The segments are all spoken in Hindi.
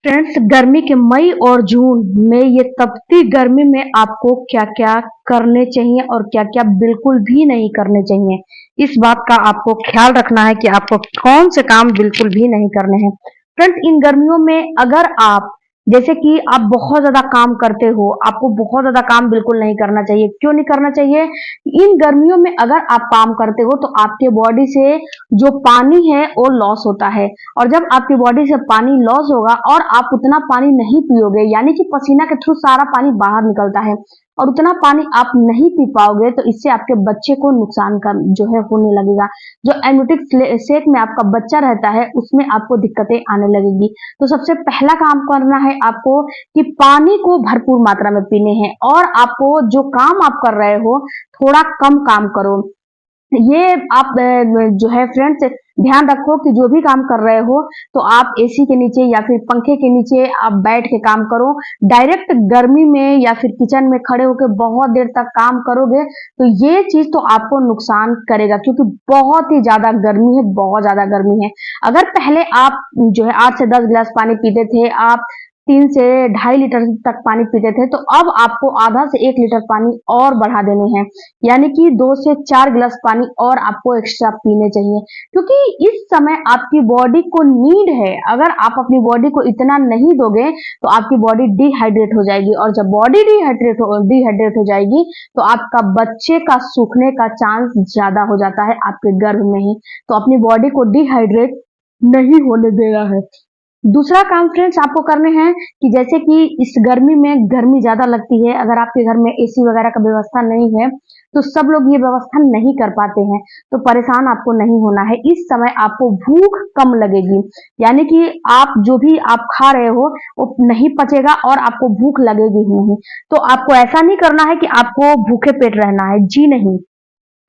फ्रेंड्स, गर्मी के मई और जून में ये तपती गर्मी में आपको क्या-क्या करने चाहिए और क्या-क्या बिल्कुल भी नहीं करने चाहिए। इस बात का आपको ख्याल रखना है कि आपको कौन से काम बिल्कुल भी नहीं करने हैं। फ्रेंड्स, इन गर्मियों में अगर आप जैसे कि आप बहुत ज़्यादा काम करते हो, आपको बहुत ज़्यादा काम बिल्कुल नहीं करना चाहिए। क्यों नहीं करना चाहिए? इन गर्मियों में अगर आप काम करते हो तो आपके बॉडी से जो पानी है वो लॉस होता है। और जब आपकी बॉडी से पानी लॉस होगा और आप उतना पानी नहीं पियोगे, यानी कि पसीना के थ्रू सारा पानी बाहर निकलता है और उतना पानी आप नहीं पी पाओगे, तो इससे आपके बच्चे को नुकसान का जो है होने लगेगा। जो एमनियोटिक सेक में आपका बच्चा रहता है उसमें आपको दिक्कतें आने लगेगी। तो सबसे पहला काम करना है आपको कि पानी को भरपूर मात्रा में पीने हैं और आपको जो काम आप कर रहे हो थोड़ा कम काम करो। ये आप जो है फ्रेंड्स ध्यान रखो कि जो भी काम कर रहे हो तो आप एसी के नीचे या फिर पंखे के नीचे आप बैठ के काम करो। डायरेक्ट गर्मी में या फिर किचन में खड़े होकर बहुत देर तक काम करोगे तो ये चीज तो आपको नुकसान करेगा, क्योंकि बहुत ही ज्यादा गर्मी है, बहुत ज्यादा गर्मी है। अगर पहले आप जो है 8 से 10 गिलास पानी पीते थे, आप 3 से 2.5 लीटर तक पानी पीते थे, तो अब आपको आधा से 1 लीटर पानी और बढ़ा देने हैं, यानी कि 2 से 4 गिलास पानी और आपको एक्स्ट्रा पीने चाहिए, क्योंकि इस समय आपकी बॉडी को नीड है। अगर आप अपनी बॉडी को इतना नहीं दोगे तो आपकी बॉडी डिहाइड्रेट हो जाएगी, और जब बॉडी डिहाइड्रेट हो जाएगी तो आपका बच्चे का सूखने का चांस ज्यादा हो जाता है आपके गर्भ में ही। तो अपनी बॉडी को डिहाइड्रेट नहीं होने देना है। दूसरा काम फ्रेंड्स आपको करने हैं कि जैसे कि इस गर्मी में गर्मी ज्यादा लगती है, अगर आपके घर में एसी वगैरह का व्यवस्था नहीं है तो सब लोग ये व्यवस्था नहीं कर पाते हैं, तो परेशान आपको नहीं होना है। इस समय आपको भूख कम लगेगी, यानी कि आप जो भी आप खा रहे हो वो नहीं पचेगा और आपको भूख लगेगी ही नहीं। तो आपको ऐसा नहीं करना है कि आपको भूखे पेट रहना है, जी नहीं।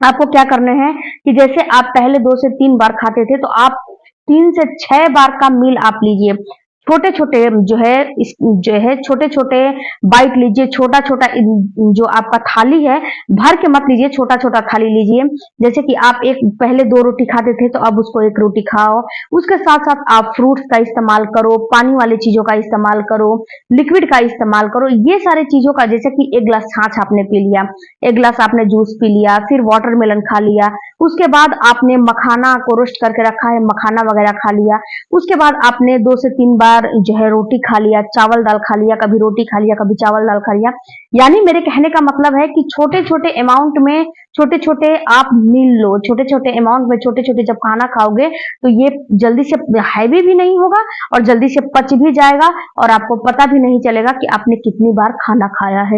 आपको क्या करने हैं कि जैसे आप पहले 2 से 3 बार खाते थे तो आप 3 से 6 बार का मील आप लीजिए। छोटे-छोटे जो है छोटे-छोटे बाइट लीजिए, छोटा-छोटा जो आपका थाली है भर के मत लीजिए, छोटा-छोटा थाली लीजिए। जैसे कि आप एक पहले 2 रोटी खाते थे तो अब उसको 1 रोटी खाओ। उसके साथ-साथ आप फ्रूट्स का इस्तेमाल करो, पानी वाली चीज़ों का इस्तेमाल करो, लिक्विड का इस्तेमाल करो। ये सारी चीज़ों का, जैसे कि 1 ग्लास छाछ आपने पी लिया, 1 ग्लास आपने जूस पी लिया, फिर वाटरमेलन खा लिया, उसके बाद आपने मखाना को रोस्ट करके रखा है, मखाना वगैरह खा लिया, उसके बाद आपने 2 से 3 बार जो है रोटी खा लिया, चावल दाल खा लिया, कभी रोटी खा लिया, कभी चावल दाल खा लिया। यानी मेरे कहने का मतलब है कि छोटे-छोटे अमाउंट में छोटे-छोटे आप मील लो, छोटे-छोटे अमाउंट में छोटे-छोटे जब खाना खाओगे तो ये जल्दी से हैवी भी नहीं होगा और जल्दी से पच भी जाएगा और आपको पता भी नहीं चलेगा कि आपने कितनी बार खाना खाया है।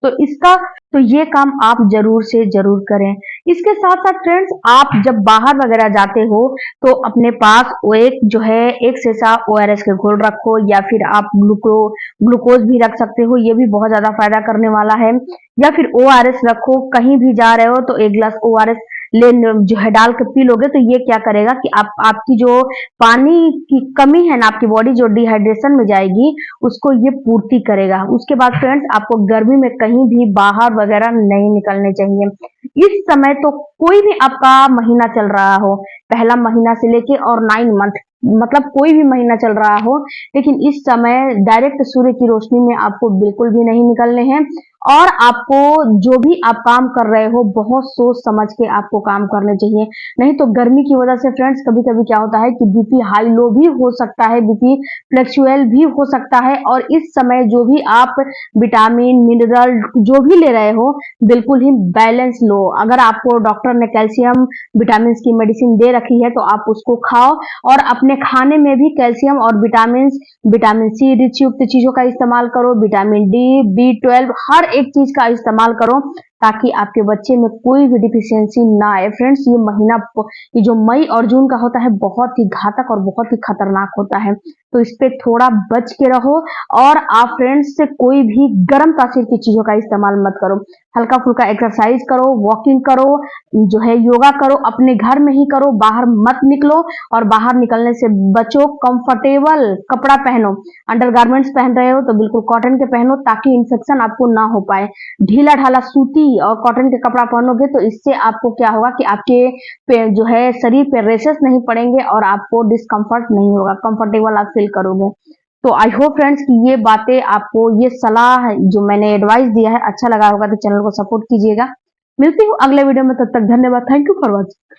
तो ये काम आप जरूर से जरूर करें। इसके साथ साथ फ्रेंड्स, आप जब बाहर वगैरह जाते हो तो अपने पास वो एक जो है एक सेसा ओआरएस के घोल रखो, या फिर आप ग्लूकोज भी रख सकते हो, ये भी बहुत ज्यादा फायदा करने वाला है। या फिर ओआरएस रखो, कहीं भी जा रहे हो तो 1 ग्लास ओआरएस ले जो है डाल के पी लोगे तो ये क्या करेगा कि आपकी जो पानी की कमी है ना, आपकी बॉडी जो डिहाइड्रेशन में जाएगी उसको ये पूर्ति करेगा। उसके बाद फ्रेंड्स, आपको गर्मी में कहीं भी बाहर वगैरह नहीं निकलने चाहिए। इस समय तो कोई भी आपका महीना चल रहा हो, पहला महीना से लेके और 9 मंथ, मतलब कोई भी महीना चल रहा हो, लेकिन इस समय डायरेक्ट सूर्य की रोशनी में आपको बिल्कुल भी नहीं निकलने हैं। और आपको जो भी आप काम कर रहे हो बहुत सोच समझ के आपको काम करने चाहिए, नहीं तो गर्मी की वजह से फ्रेंड्स कभी कभी क्या होता है कि बीपी हाई लो भी हो सकता है, बीपी फ्लक्चुएल भी हो सकता है। और इस समय जो भी आप विटामिन मिनरल जो भी ले रहे हो बिल्कुल ही बैलेंस लो। अगर आपको डॉक्टर ने कैल्शियम विटामिन की मेडिसिन दे रखी है तो आप उसको खाओ, और अपने खाने में भी कैल्शियम और विटामिन सी रिच युक्त चीजों का इस्तेमाल करो, विटामिन डी, बी 12, हर एक चीज का इस्तेमाल करो ताकि आपके बच्चे में कोई भी डिफिशियंसी ना आए। फ्रेंड्स, ये जो मई और जून का होता है बहुत ही घातक और बहुत ही खतरनाक होता है, तो इस पे थोड़ा बच के रहो। और आप फ्रेंड्स से कोई भी गर्म तासीर की चीजों का इस्तेमाल मत करो, हल्का फुल्का एक्सरसाइज करो, वॉकिंग करो, जो है योगा करो, अपने घर में ही करो, बाहर मत निकलो। और बाहर निकलने से बचो, कंफर्टेबल कपड़ा पहनो, अंडरगारमेंट्स पहन रहे हो तो बिल्कुल कॉटन के पहनो ताकि इन्फेक्शन आपको ना हो पाए। ढीला ढाला सूती और कॉटन के कपड़ा पहनोगे तो इससे आपको क्या होगा कि आपके पे जो है शरीर पे रेशेस नहीं पड़ेंगे और आपको डिस्कम्फर्ट नहीं होगा, कंफर्टेबल आप फील करोगे। तो आई होप फ्रेंड्स कि ये बातें आपको, ये सलाह जो मैंने एडवाइस दिया है अच्छा लगा होगा, तो चैनल को सपोर्ट कीजिएगा। मिलती हूँ अगले वीडियो में, तब तक धन्यवाद। Thank you for watching.